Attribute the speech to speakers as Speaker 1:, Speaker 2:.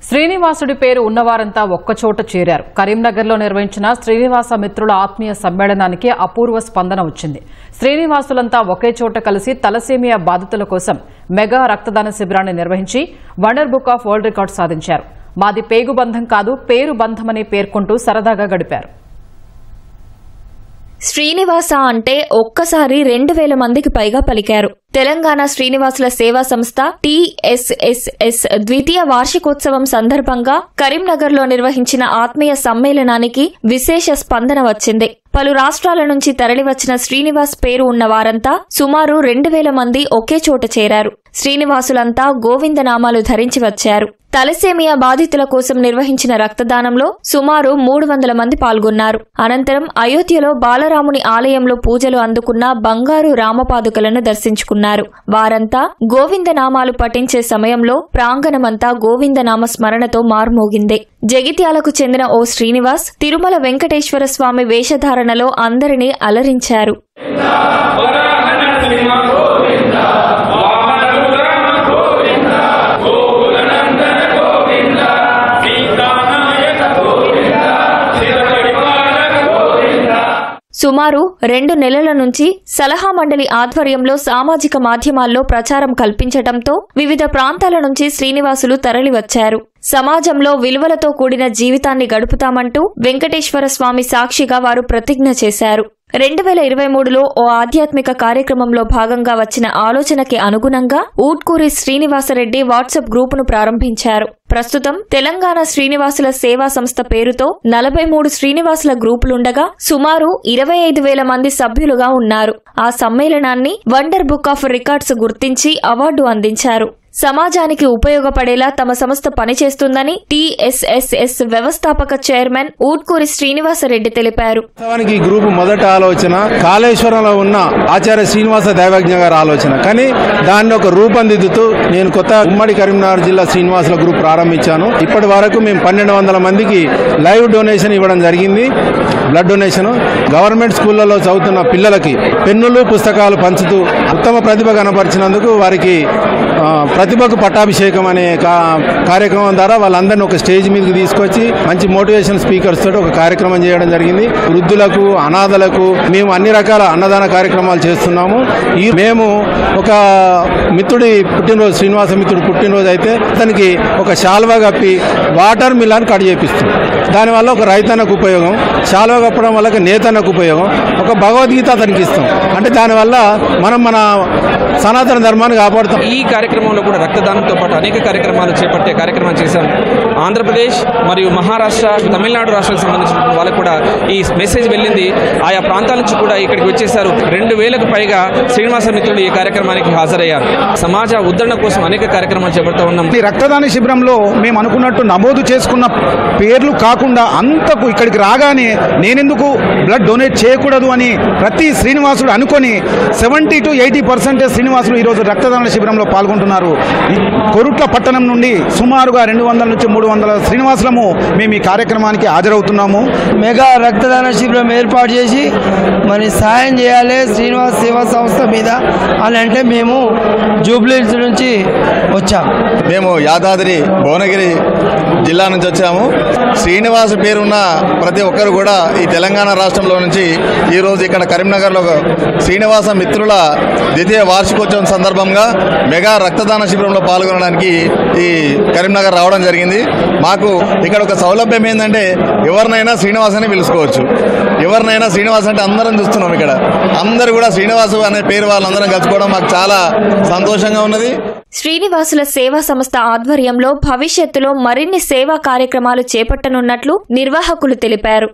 Speaker 1: శ్రీనివాసుడి పేరు ఉన్నవారంతా ఒక్కచోట చేరారు. కరీంనగర్లో నిర్వహించిన శ్రీనివాస మిత్రుల ఆత్మీయ సమ్మేళనానికి అపూర్వ స్పందన వచ్చింది. శ్రీనివాసులంతా ఒకే చోట కలిసి తలసేమియా బాధితుల కోసం మెగా రక్తదాన శిబిరాన్ని నిర్వహించి wonder book of world record సాధించారు. మాది పేగు బంధం కాదు, పేరు బంధమని పేర్కొంటూ సరదాగా గడిపారు.
Speaker 2: శ్రీనివాస అంటే ఒక్కసారి 2000 మందికి పైగా పలికారు. తెలంగాణ శ్రీనివాసుల సేవా సంస్థ TSSS ద్వితీయ వార్షికోత్సవం సందర్భంగా కరీంనగర్లో నిర్వహించిన ఆత్మీయ సమ్మేళనానికి విశేష స్పందన వచ్చింది. పలు రాష్ట్రాల నుంచి తరలివచ్చిన శ్రీనివాస్ పేరు ఉన్న వారంతా సుమారు 2000 మంది ఒకే చోట చేరారు. శ్రీనివాసులంతా గోవిందనామాలు ధరించి వచ్చారు. తలసేమియా బాధితుల కోసం నిర్వహించిన రక్తదానంలో సుమారు 300 మంది పాల్గొన్నారు. అనంతరం అయోధ్యలో బాలరాముని ఆలయంలో పూజలు అందుకున్న బంగారు రామపాదుకలను దర్శించుకున్నారు. వారంతా గోవిందనామాలు పఠించే సమయంలో ప్రాంగణమంతా గోవిందనామ స్మరణతో మార్మోగింది. జగిత్యాలకు చెందిన ఓ శ్రీనివాస్ తిరుమల వెంకటేశ్వర స్వామి వేషధారణలో అందరినీ అలరించారు. సుమారు 2 నెలల నుంచి సలహా మండలి ఆధ్వర్యంలో సామాజిక మాధ్యమాల్లో ప్రచారం కల్పించడంతో వివిధ ప్రాంతాల నుంచి శ్రీనివాసులు తరలివచ్చారు. సమాజంలో విలువలతో కూడిన జీవితాన్ని గడుపుతామంటూ వెంకటేశ్వర స్వామి సాక్షిగా వారు ప్రతిజ్ఞ చేశారు. 2023లో ఓ ఆధ్యాత్మిక కార్యక్రమంలో భాగంగా వచ్చిన ఆలోచనకి అనుగుణంగా ఊట్కూరి శ్రీనివాసరెడ్డి వాట్సాప్ గ్రూపును ప్రారంభించారు. ప్రస్తుతం తెలంగాణ శ్రీనివాసుల సేవా సంస్థ పేరుతో 43 శ్రీనివాసుల గ్రూపులుండగా సుమారు 25,000 మంది సభ్యులుగా ఉన్నారు. ఆ సమ్మేళనాన్ని వండర్ బుక్ ఆఫ్ రికార్డ్స్ గుర్తించి అవార్డు అందించారు. సమాజానికి ఉపయోగపడేలా తమ సంస్థ పనిచేస్తుందని TSSS వ్యవస్థాపక చైర్మన్ ఊట్కూరి శ్రీనివాసరెడ్డి తెలిపారు.
Speaker 3: ఈ గ్రూపు మొదట ఆలోచన కాళేశ్వరంలో ఉన్న ఆచార్య శ్రీనివాస దైవజ్ఞ గారి ఆలోచన, కానీ దాన్ని ఒక రూపొందిద్దుతూ నేను కొత్త ఉమ్మడి కరీంనగర్ జిల్లా శ్రీనివాసుల గ్రూప్ ప్రారంభించాను. ఇప్పటి వరకు మేము 1200 మందికి లైవ్ డొనేషన్ ఇవ్వడం జరిగింది. Blood donation. గవర్నమెంట్ స్కూళ్లలో చదువుతున్న పిల్లలకి పెన్నులు పుస్తకాలు పంచుతూ ఉత్తమ ప్రతిభ కనపరిచినందుకు వారికి ప్రతిభకు పట్టాభిషేకం అనే కార్యక్రమం ద్వారా వాళ్ళందరినీ ఒక స్టేజ్ మీదకి తీసుకొచ్చి మంచి మోటివేషన్ స్పీకర్స్ తోటి ఒక కార్యక్రమం చేయడం జరిగింది. వృద్ధులకు, అనాథలకు మేము అన్ని రకాల అన్నదాన కార్యక్రమాలు చేస్తున్నాము. మేము ఒక మిత్రుడి పుట్టినరోజు, శ్రీనివాస మిత్రుడి పుట్టినరోజు అయితే అతనికి ఒక శాల్వా కప్పి వాటర్ మిలాన్ కట్ చేపిస్తాం. దానివల్ల ఒక రైతన్నకు ఉపయోగం, శాల్వా కప్పడం వల్ల నేతన్నకు ఉపయోగం, ఒక భగవద్గీత అతనికి ఇస్తాం. అంటే దానివల్ల మనం మన సనాతన ధర్మాన్ని కాపాడుతాం.
Speaker 4: ఈ కార్యక్రమంలో కూడా రక్తదానంతో పాటు అనేక కార్యక్రమాలు చేపట్టే కార్యక్రమాలు చేశాం. ఆంధ్రప్రదేశ్ మరియు మహారాష్ట్ర, తమిళనాడు రాష్ట్రాలకు సంబంధించిన వాళ్ళకు కూడా ఈ మెసేజ్ వెళ్ళింది. ఆయా ప్రాంతాల నుంచి కూడా ఇక్కడికి వచ్చేసారు. 2000కు పైగా శ్రీనివాస మిత్రులు ఈ కార్యక్రమానికి హాజరయ్యారు. సమాజ ఉద్ధరణ కోసం అనేక కార్యక్రమాలు చేపడుతూ ఉన్నాం.
Speaker 5: ఈ రక్తదాన శిబిరంలో మేము అనుకున్నట్టు నమోదు చేసుకున్న పేర్లు కాకుండా అంతకు ఇక్కడికి రాగానే నేనెందుకు బ్లడ్ డొనేట్ చేయకూడదు అని ప్రతి శ్రీనివాసుడు అనుకొని 70 to 80% శ్రీనివాసులు ఈరోజు రక్తదాన శిబిరంలో పాల్గొంటున్నారు. కొరుట్ల పట్టణం నుండి సుమారుగా 200 నుంచి 300 శ్రీనివాసులము మేము ఈ కార్యక్రమానికి హాజరవుతున్నాము.
Speaker 6: మెగా రక్తదాన శిబిరం ఏర్పాటు చేసి మరి సాయం చేయాలి శ్రీనివాస సేవా సంస్థ మీద అని అంటే మేము జూబ్లీహిల్స్ నుంచి వచ్చాము.
Speaker 7: మేము యాదాద్రి భువనగిరి జిల్లా నుంచి వచ్చాము. శ్రీనివాస పేరున్న ప్రతి ఒక్కరు కూడా ఈ తెలంగాణ రాష్ట్రంలో నుంచి ఈరోజు ఇక్కడ కరీంనగర్లో శ్రీనివాస మిత్రుల ద్వితీయ వార్షికోత్సవం సందర్భంగా మెగా రక్తదాన శిబిరంలో పాల్గొనడానికి ఈ కరీంనగర్ రావడం జరిగింది. మాకు ఇక్కడ ఒక సౌలభ్యం ఏంటంటే ఎవరినైనా శ్రీనివాస్ అని పిలుచుకోవచ్చు. ఎవరినైనా శ్రీనివాస్ అంటే అందరం చూస్తున్నాం. ఇక్కడ అందరూ కూడా శ్రీనివాసు అనే పేరు వాళ్ళందరం కలుసుకోవడం మాకు చాలా సంతోషంగా ఉన్నది.
Speaker 2: శ్రీనివాసుల సేవా సంస్థ ఆధ్వర్యంలో భవిష్యత్తులో మరిన్ని సేవా కార్యక్రమాలు చేపట్టనున్నట్లు నిర్వాహకులు తెలిపారు.